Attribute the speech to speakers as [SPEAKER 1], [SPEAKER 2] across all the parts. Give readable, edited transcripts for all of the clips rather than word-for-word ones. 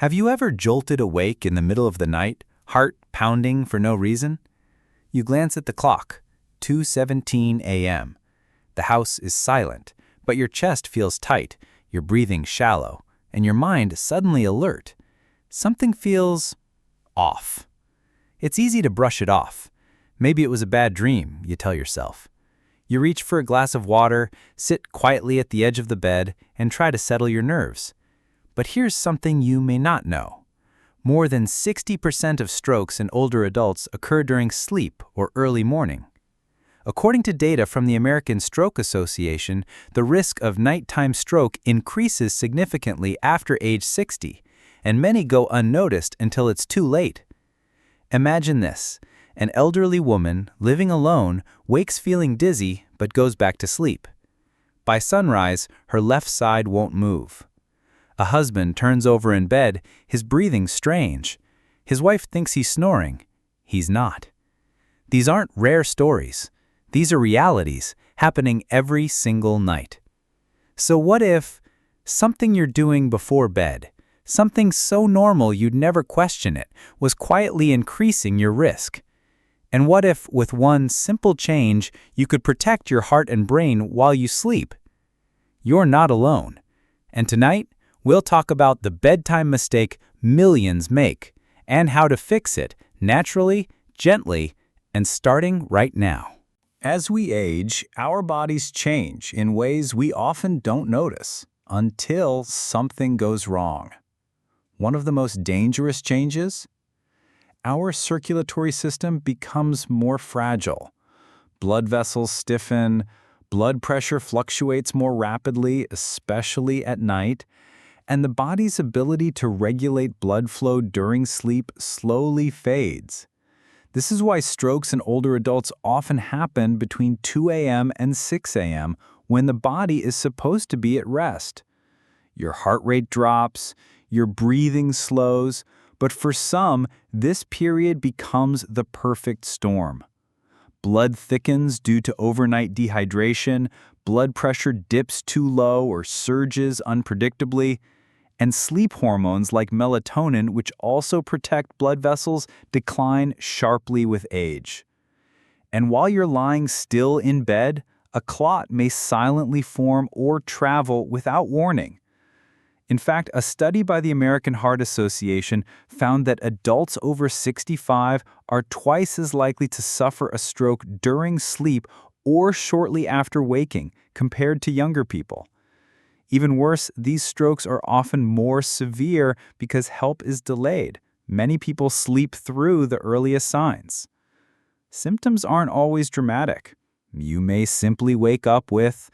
[SPEAKER 1] Have you ever jolted awake in the middle of the night, heart pounding for no reason? You glance at the clock, 2:17 a.m. The house is silent, but your chest feels tight, your breathing shallow, and your mind suddenly alert. Something feels off. It's easy to brush it off. Maybe it was a bad dream, you tell yourself. You reach for a glass of water, sit quietly at the edge of the bed, and try to settle your nerves. But here's something you may not know. More than 60% of strokes in older adults occur during sleep or early morning. According to data from the American Stroke Association, the risk of nighttime stroke increases significantly after age 60, and many go unnoticed until it's too late. Imagine this. An elderly woman, living alone, wakes feeling dizzy but goes back to sleep. By sunrise, her left side won't move. A husband turns over in bed, his breathing strange. His wife thinks he's snoring. He's not. These aren't rare stories. These are realities happening every single night. So what if something you're doing before bed, something so normal you'd never question it, was quietly increasing your risk? And what if, with one simple change, you could protect your heart and brain while you sleep? You're not alone. And tonight, we'll talk about the bedtime mistake millions make and how to fix it naturally, gently, and starting right now. As we age, our bodies change in ways we often don't notice until something goes wrong. One of the most dangerous changes? Our circulatory system becomes more fragile. Blood vessels stiffen, blood pressure fluctuates more rapidly, especially at night, and the body's ability to regulate blood flow during sleep slowly fades. This is why strokes in older adults often happen between 2 a.m. and 6 a.m. when the body is supposed to be at rest. Your heart rate drops, your breathing slows, but for some, this period becomes the perfect storm. Blood thickens due to overnight dehydration, blood pressure dips too low or surges unpredictably, and sleep hormones like melatonin, which also protect blood vessels, decline sharply with age. And while you're lying still in bed, a clot may silently form or travel without warning. In fact, a study by the American Heart Association found that adults over 65 are twice as likely to suffer a stroke during sleep or shortly after waking compared to younger people. Even worse, these strokes are often more severe because help is delayed. Many people sleep through the earliest signs. Symptoms aren't always dramatic. You may simply wake up with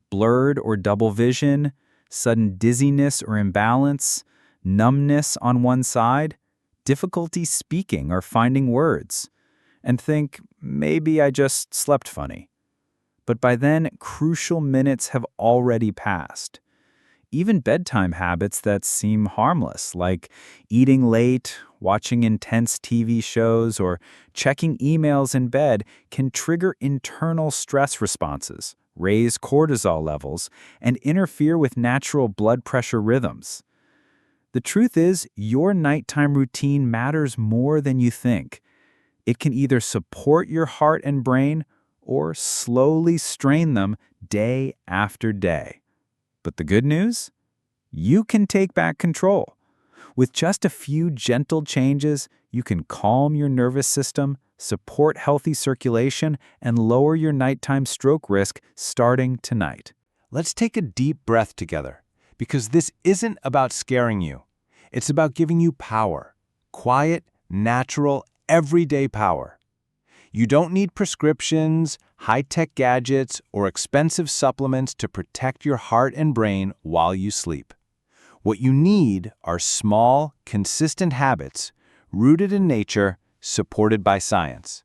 [SPEAKER 1] blurred or double vision, sudden dizziness or imbalance, numbness on one side, difficulty speaking or finding words, and think, maybe I just slept funny. But by then, crucial minutes have already passed. Even bedtime habits that seem harmless, like eating late, watching intense TV shows, or checking emails in bed, can trigger internal stress responses, raise cortisol levels, and interfere with natural blood pressure rhythms. The truth is, your nighttime routine matters more than you think. It can either support your heart and brain or slowly strain them day after day. But the good news? You can take back control. With just a few gentle changes, you can calm your nervous system, support healthy circulation, and lower your nighttime stroke risk starting tonight.
[SPEAKER 2] Let's take a deep breath together, because this isn't about scaring you. It's about giving you power. Quiet, natural, everyday power. You don't need prescriptions, high-tech gadgets, or expensive supplements to protect your heart and brain while you sleep. What you need are small, consistent habits, rooted in nature, supported by science.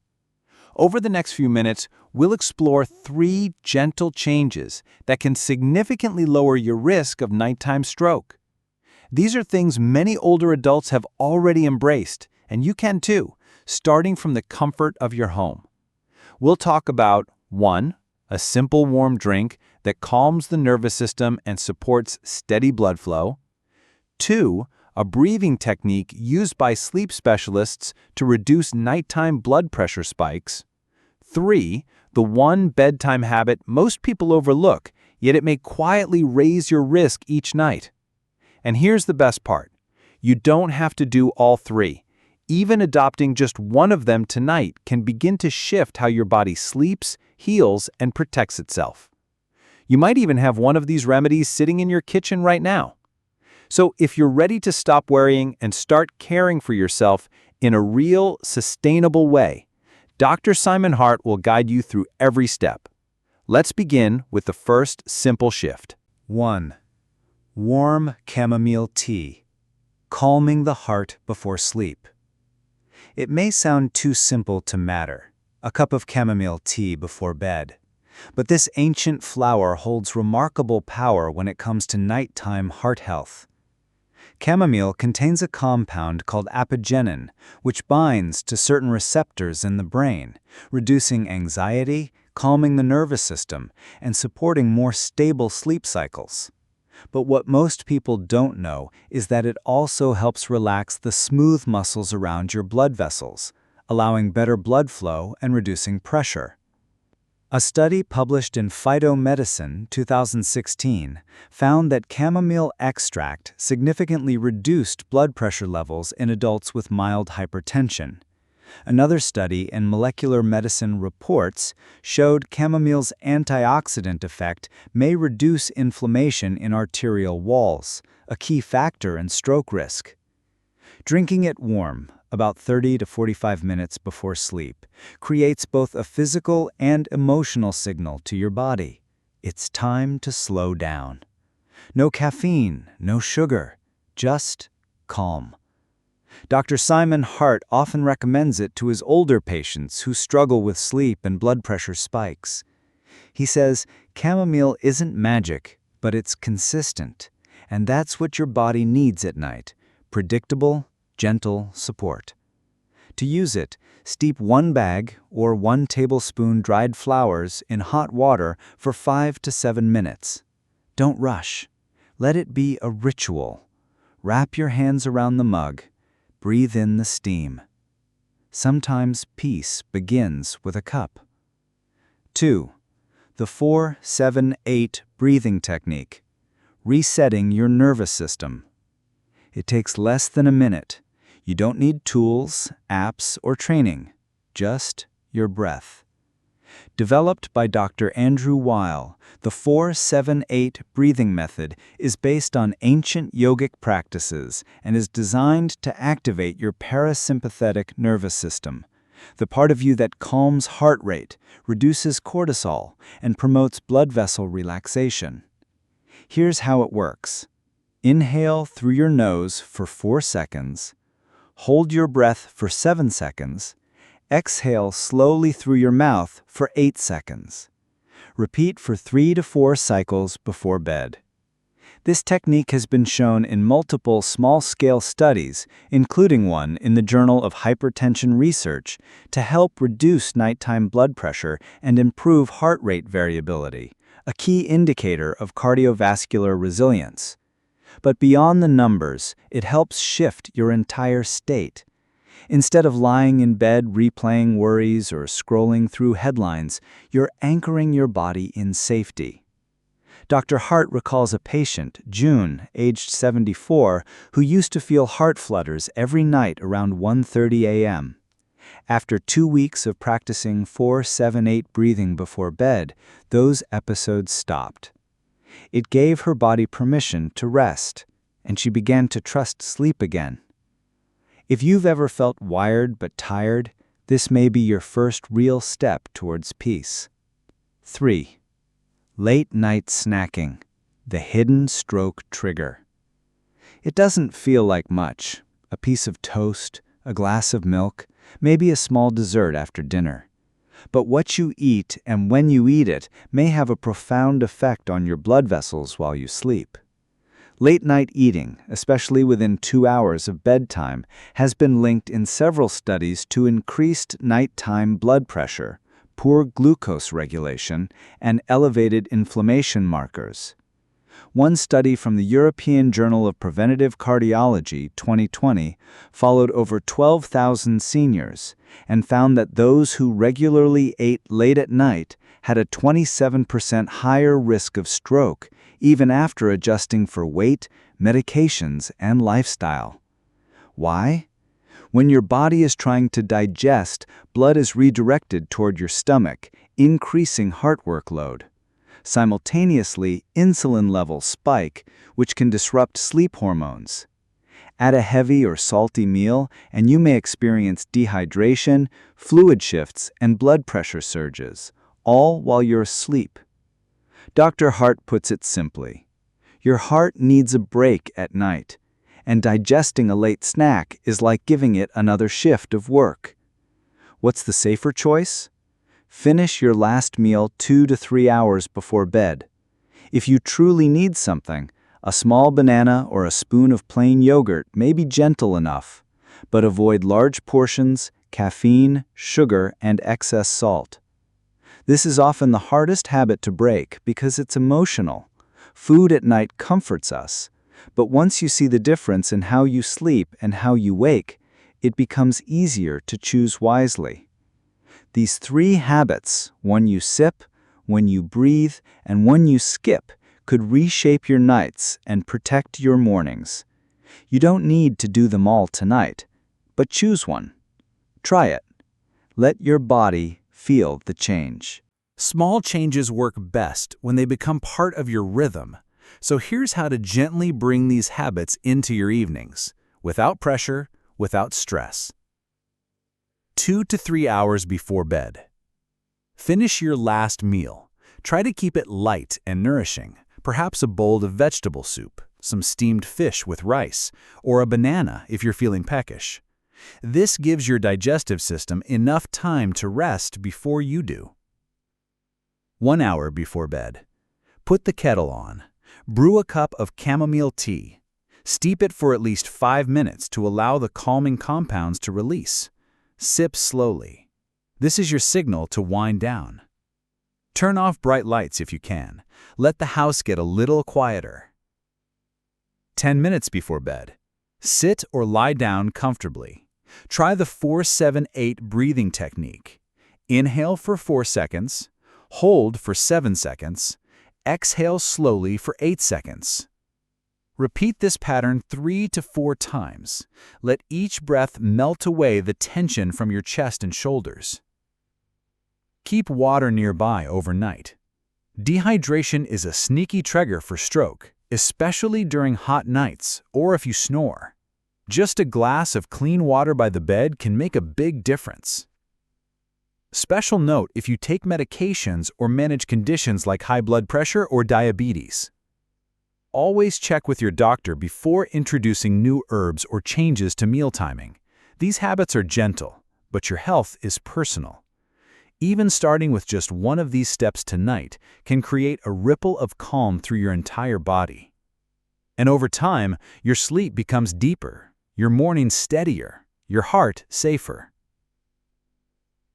[SPEAKER 2] Over the next few minutes, we'll explore 3 gentle changes that can significantly lower your risk of nighttime stroke. These are things many older adults have already embraced, and you can too, starting from the comfort of your home. We'll talk about 1. A simple warm drink that calms the nervous system and supports steady blood flow. 2. a breathing technique used by sleep specialists to reduce nighttime blood pressure spikes. 3. The one bedtime habit most people overlook, yet it may quietly raise your risk each night. And here's the best part. You don't have to do all 3. Even adopting just one of them tonight can begin to shift how your body sleeps, heals, and protects itself. You might even have one of these remedies sitting in your kitchen right now. So if you're ready to stop worrying and start caring for yourself in a real, sustainable way, Dr. Simon Hart will guide you through every step. Let's begin with the first simple shift.
[SPEAKER 1] 1. Warm chamomile tea, calming the heart before sleep. It may sound too simple to matter, a cup of chamomile tea before bed. But this ancient flower holds remarkable power when it comes to nighttime heart health. Chamomile contains a compound called apigenin, which binds to certain receptors in the brain, reducing anxiety, calming the nervous system, and supporting more stable sleep cycles. But what most people don't know is that it also helps relax the smooth muscles around your blood vessels, allowing better blood flow and reducing pressure. A study published in Phytomedicine 2016 found that chamomile extract significantly reduced blood pressure levels in adults with mild hypertension. Another study in Molecular Medicine Reports showed chamomile's antioxidant effect may reduce inflammation in arterial walls, a key factor in stroke risk. Drinking it warm, about 30 to 45 minutes before sleep, creates both a physical and emotional signal to your body. It's time to slow down. No caffeine, no sugar, just calm. Dr. Simon Hart often recommends it to his older patients who struggle with sleep and blood pressure spikes. He says, chamomile isn't magic, but it's consistent, and that's what your body needs at night: predictable, gentle support. To use it, steep 1 bag or 1 tablespoon dried flowers in hot water for 5 to 7 minutes. Don't rush. Let it be a ritual. Wrap your hands around the mug. Breathe in the steam. Sometimes peace begins with a cup. 2. The 4-7-8 breathing technique. Resetting your nervous system. It takes less than a minute. You don't need tools, apps, or training, just your breath. Developed by Dr. Andrew Weil, the 4-7-8 breathing method is based on ancient yogic practices and is designed to activate your parasympathetic nervous system, the part of you that calms heart rate, reduces cortisol, and promotes blood vessel relaxation. Here's how it works. Inhale through your nose for 4 seconds. Hold your breath for 7 seconds. Exhale slowly through your mouth for 8 seconds. Repeat for 3 to 4 cycles before bed. This technique has been shown in multiple small-scale studies, including one in the Journal of Hypertension Research, to help reduce nighttime blood pressure and improve heart rate variability, a key indicator of cardiovascular resilience. But beyond the numbers, it helps shift your entire state. Instead of lying in bed replaying worries or scrolling through headlines, you're anchoring your body in safety. Dr. Hart recalls a patient, June, aged 74, who used to feel heart flutters every night around 1:30 a.m. After 2 weeks of practicing 4-7-8 breathing before bed, those episodes stopped. It gave her body permission to rest, and she began to trust sleep again. If you've ever felt wired but tired, this may be your first real step towards peace. 3. Late night snacking, the hidden stroke trigger. It doesn't feel like much: a piece of toast, a glass of milk, maybe a small dessert after dinner. But what you eat and when you eat it may have a profound effect on your blood vessels while you sleep. Late-night eating, especially within 2 hours of bedtime, has been linked in several studies to increased nighttime blood pressure, poor glucose regulation, and elevated inflammation markers.
[SPEAKER 2] One study from the European Journal of Preventive Cardiology 2020 followed over 12,000 seniors and found that those who regularly ate late at night had a 27% higher risk of stroke, even after adjusting for weight, medications, and lifestyle. Why? When your body is trying to digest, blood is redirected toward your stomach, increasing heart workload. Simultaneously, insulin levels spike, which can disrupt sleep hormones. Add a heavy or salty meal, and you may experience dehydration, fluid shifts, and blood pressure surges, all while you're asleep. Dr. Hart puts it simply. Your heart needs a break at night, and digesting a late snack is like giving it another shift of work. What's the safer choice? Finish your last meal 2 to 3 hours before bed. If you truly need something, a small banana or a spoon of plain yogurt may be gentle enough, but avoid large portions, caffeine, sugar, and excess salt. This is often the hardest habit to break because it's emotional. Food at night comforts us, but once you see the difference in how you sleep and how you wake, it becomes easier to choose wisely. These 3 habits, one you sip, one you breathe, and one you skip, could reshape your nights and protect your mornings. You don't need to do them all tonight, but choose one. Try it. Let your body feel the change.
[SPEAKER 1] Small changes work best when they become part of your rhythm. So here's how to gently bring these habits into your evenings, without pressure, without stress. 2 to 3 hours before bed. Finish your last meal. Try to keep it light and nourishing, perhaps a bowl of vegetable soup, some steamed fish with rice, or a banana if you're feeling peckish. This gives your digestive system enough time to rest before you do. 1 hour before bed. Put the kettle on. Brew a cup of chamomile tea. Steep it for at least 5 minutes to allow the calming compounds to release. Sip slowly. This is your signal to wind down. Turn off bright lights if you can. Let the house get a little quieter. 10 minutes before bed. Sit or lie down comfortably. Try the 4-7-8 breathing technique. Inhale for 4 seconds. Hold for 7 seconds. Exhale slowly for 8 seconds. Repeat this pattern 3 to 4 times. Let each breath melt away the tension from your chest and shoulders. Keep water nearby overnight. Dehydration is a sneaky trigger for stroke, especially during hot nights or if you snore. Just a glass of clean water by the bed can make a big difference. Special note if you take medications or manage conditions like high blood pressure or diabetes. Always check with your doctor before introducing new herbs or changes to meal timing. These habits are gentle, but your health is personal. Even starting with just one of these steps tonight can create a ripple of calm through your entire body. And over time, your sleep becomes deeper, your mornings steadier, your heart safer.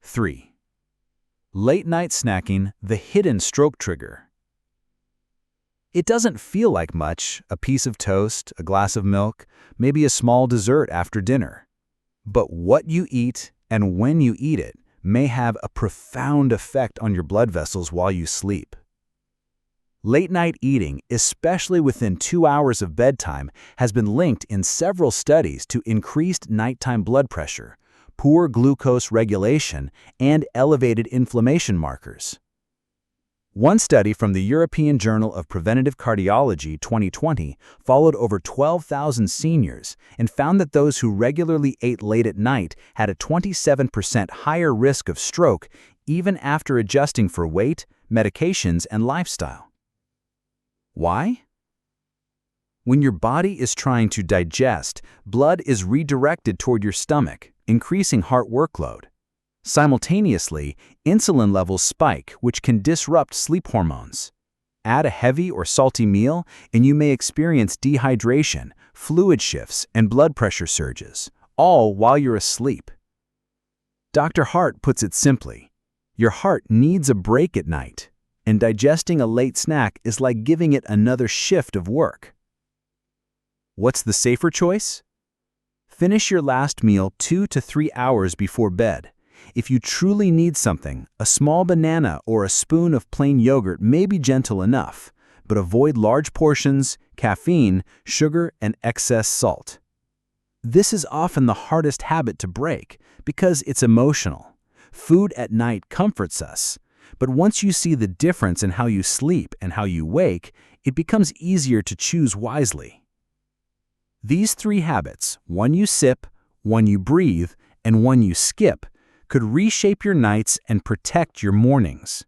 [SPEAKER 1] 3. Late night snacking, the hidden stroke trigger. It doesn't feel like much, a piece of toast, a glass of milk, maybe a small dessert after dinner. But what you eat and when you eat it may have a profound effect on your blood vessels while you sleep. Late night eating, especially within 2 hours of bedtime, has been linked in several studies to increased nighttime blood pressure, poor glucose regulation, and elevated inflammation markers. One study from the European Journal of Preventive Cardiology 2020 followed over 12,000 seniors and found that those who regularly ate late at night had a 27% higher risk of stroke even after adjusting for weight, medications, and lifestyle. Why? When your body is trying to digest, blood is redirected toward your stomach, increasing heart workload. Simultaneously, insulin levels spike, which can disrupt sleep hormones. Add a heavy or salty meal, and you may experience dehydration, fluid shifts, and blood pressure surges, all while you're asleep. Dr. Hart puts it simply, your heart needs a break at night,
[SPEAKER 3] and digesting a late snack is like giving it another shift of work. What's the safer choice? Finish your last meal 2 to 3 hours before bed. If you truly need something, a small banana or a spoon of plain yogurt may be gentle enough, but avoid large portions, caffeine, sugar, and excess salt. This is often the hardest habit to break because it's emotional. Food at night comforts us, but once you see the difference in how you sleep and how you wake, it becomes easier to choose wisely. These 3 habits, one you sip, one you breathe, and one you skip, could reshape your nights and protect your mornings.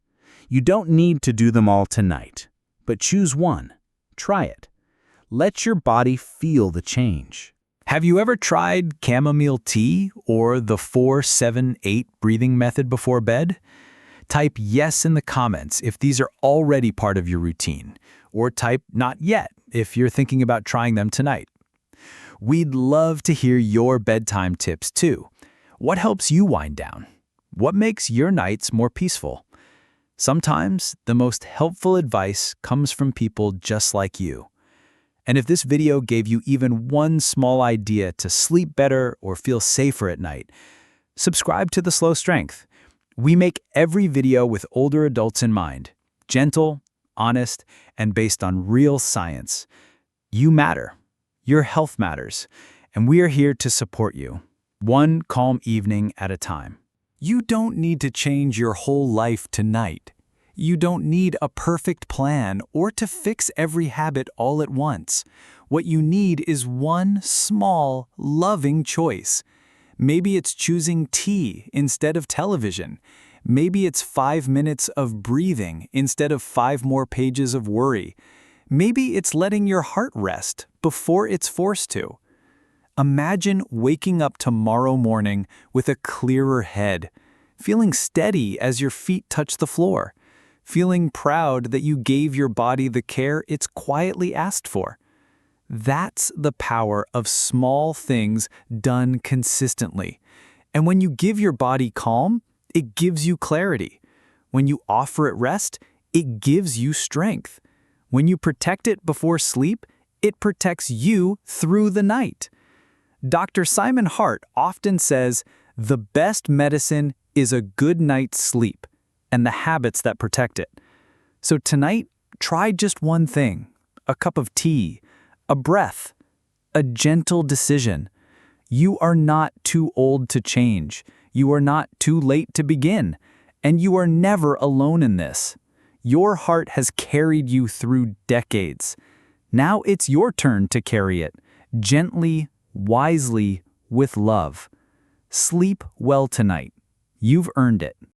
[SPEAKER 3] You don't need to do them all tonight, but choose one. Try it. Let your body feel the change.
[SPEAKER 1] Have you ever tried chamomile tea or the 4-7-8 breathing method before bed? Type yes in the comments if these are already part of your routine, or type not yet if you're thinking about trying them tonight. We'd love to hear your bedtime tips too. What helps you wind down? What makes your nights more peaceful? Sometimes the most helpful advice comes from people just like you. And if this video gave you even one small idea to sleep better or feel safer at night, subscribe to The Slow Strength. We make every video with older adults in mind, gentle, honest, and based on real science. You matter. Your health matters, and we are here to support you, one calm evening at a time. You don't need to change your whole life tonight. You don't need a perfect plan or to fix every habit all at once. What you need is one small, loving choice. Maybe it's choosing tea instead of television. Maybe it's 5 minutes of breathing instead of 5 more pages of worry. Maybe it's letting your heart rest before it's forced to. Imagine waking up tomorrow morning with a clearer head, feeling steady as your feet touch the floor, feeling proud that you gave your body the care it's quietly asked for. That's the power of small things done consistently. And when you give your body calm, it gives you clarity. When you offer it rest, it gives you strength. When you protect it before sleep, it protects you through the night. Dr. Simon Hart often says, the best medicine is a good night's sleep and the habits that protect it. So tonight, try just one thing, a cup of tea, a breath, a gentle decision. You are not too old to change. You are not too late to begin. And you are never alone in this. Your heart has carried you through decades. Now it's your turn to carry it, gently, wisely, with love. Sleep well tonight. You've earned it.